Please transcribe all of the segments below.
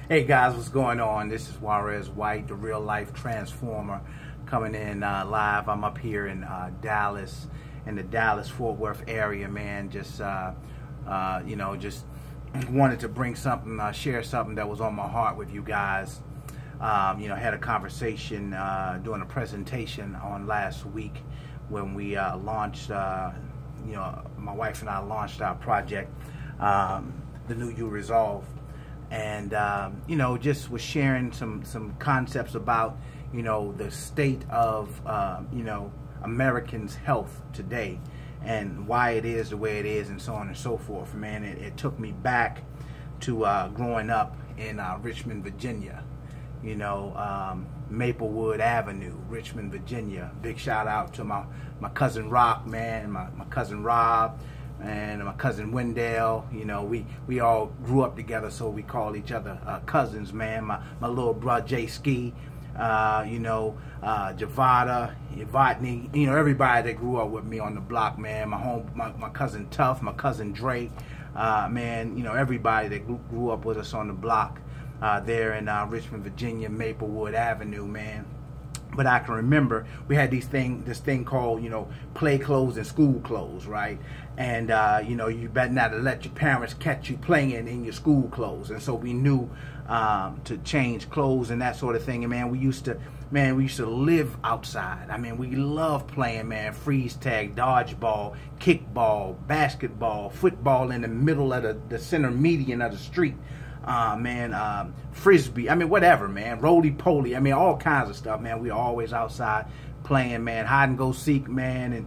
Hey guys, what's going on? This is Juarez White, the real life transformer, coming in live. I'm up here in Dallas, in the Dallas-Fort Worth area, man. Just just wanted to bring something, share something that was on my heart with you guys. Had a conversation doing a presentation on last week when we launched. My wife and I launched our project, The New You Resolve. And just was sharing some concepts about the state of Americans' health today and why it is the way it is and so on and so forth. Man, it took me back to growing up in Richmond, Virginia. Maplewood Avenue, Richmond, Virginia. Big shout out to my cousin Rock, man, my cousin Rob, and my cousin Wendell. We all grew up together, so we call each other cousins, man. My little brother Jay Ski, Javada, Yvatney, everybody that grew up with me on the block, man. My cousin Tuff, my cousin Drake, man, everybody that grew up with us on the block there in Richmond, Virginia, Maplewood Avenue, man. But I can remember we had this thing called, play clothes and school clothes, right? And, you better not let your parents catch you playing in your school clothes. And so we knew to change clothes and that sort of thing. And, man, we used to live outside. I mean, we loved playing, man, freeze tag, dodgeball, kickball, basketball, football in the middle of the center median of the street. Frisbee, I mean, whatever, man, roly-poly, I mean, all kinds of stuff, man. We were always outside playing, man, hide and go seek, man, and,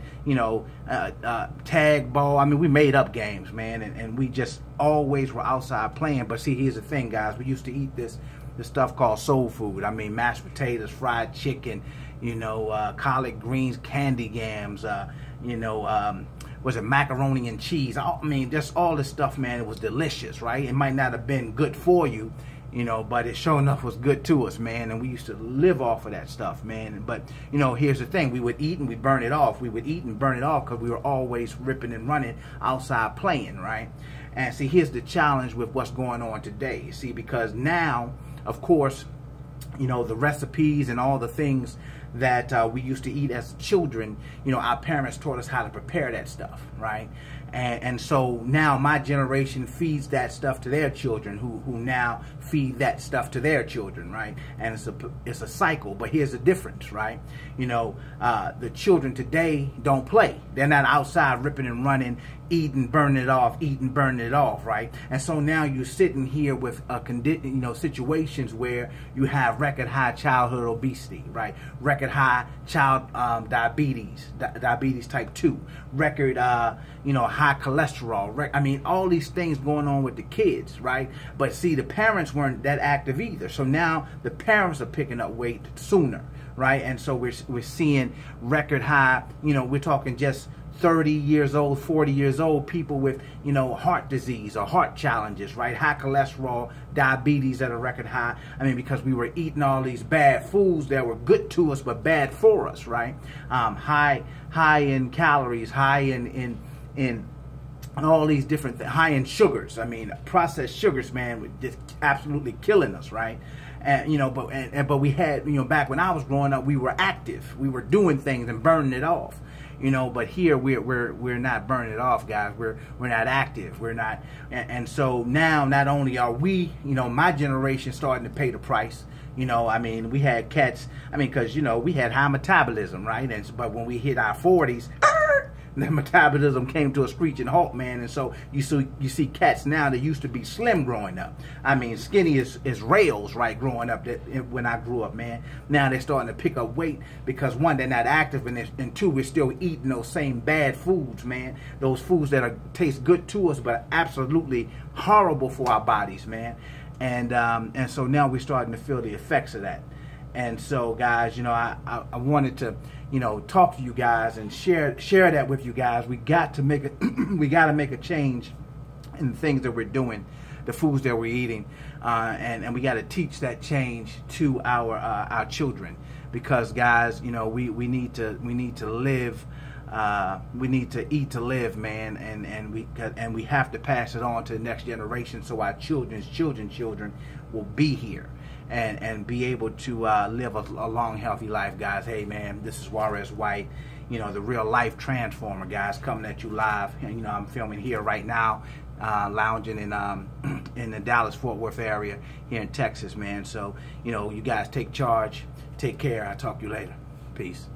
tag ball. I mean, we made up games, man, and we just always were outside playing. But see, here's the thing, guys. We used to eat this stuff called soul food. I mean, mashed potatoes, fried chicken, collard greens, candy yams, was it macaroni and cheese? I mean, just all this stuff, man. It was delicious, right? It might not have been good for you, but it sure enough was good to us, man. And we used to live off of that stuff, man. But, here's the thing. We would eat and we'd burn it off. We would eat and burn it off because we were always ripping and running outside playing, right? And see, here's the challenge with what's going on today. See, because now, of course, the recipes and all the things that we used to eat as children, our parents taught us how to prepare that stuff, right? And so now my generation feeds that stuff to their children, who now feed that stuff to their children, right? And it's a cycle. But here's the difference, right? The children today don't play. They're not outside ripping and running, eating, burning it off, right? And so now you're sitting here with situations where you have record high childhood obesity, right? Record high child diabetes type 2, record high cholesterol. I mean, all these things going on with the kids, right? But see, the parents weren't that active either. So now the parents are picking up weight sooner, right? And so we're seeing record high, we're talking just 30 years old, 40 years old people with, heart disease or heart challenges, right? High cholesterol, diabetes at a record high. I mean, because we were eating all these bad foods that were good to us but bad for us, right? High in calories, high in all these different high in sugars. I mean, processed sugars, man, just absolutely killing us, right? And but we had, back when I was growing up, we were active. We were doing things and burning it off. But here we're not burning it off, guys. We're not active. We're not, and so now not only are we, my generation starting to pay the price. I mean, we had cats. I mean, because we had high metabolism, right? But when we hit our 40s. The metabolism came to a screeching halt, man. And so you see cats now that used to be slim growing up. I mean, skinny as rails, right, growing up when I grew up, man. Now they're starting to pick up weight because, one, they're not active, and two, we're still eating those same bad foods, man. Those foods that taste good to us but are absolutely horrible for our bodies, man. And so now we're starting to feel the effects of that. And so, guys, I wanted to, talk to you guys and share that with you guys. We got to make a change in the things that we're doing, the foods that we're eating, and we got to teach that change to our children, because, guys, we need to live We need to eat to live, man, and we have to pass it on to the next generation so our children's children will be here and be able to live a long, healthy life, guys. Hey, man, this is Juarez White, the real life transformer, guys, coming at you live. And I'm filming here right now, lounging in the Dallas-Fort Worth area here in Texas, man. So you guys take charge, take care. I'll talk to you later. Peace.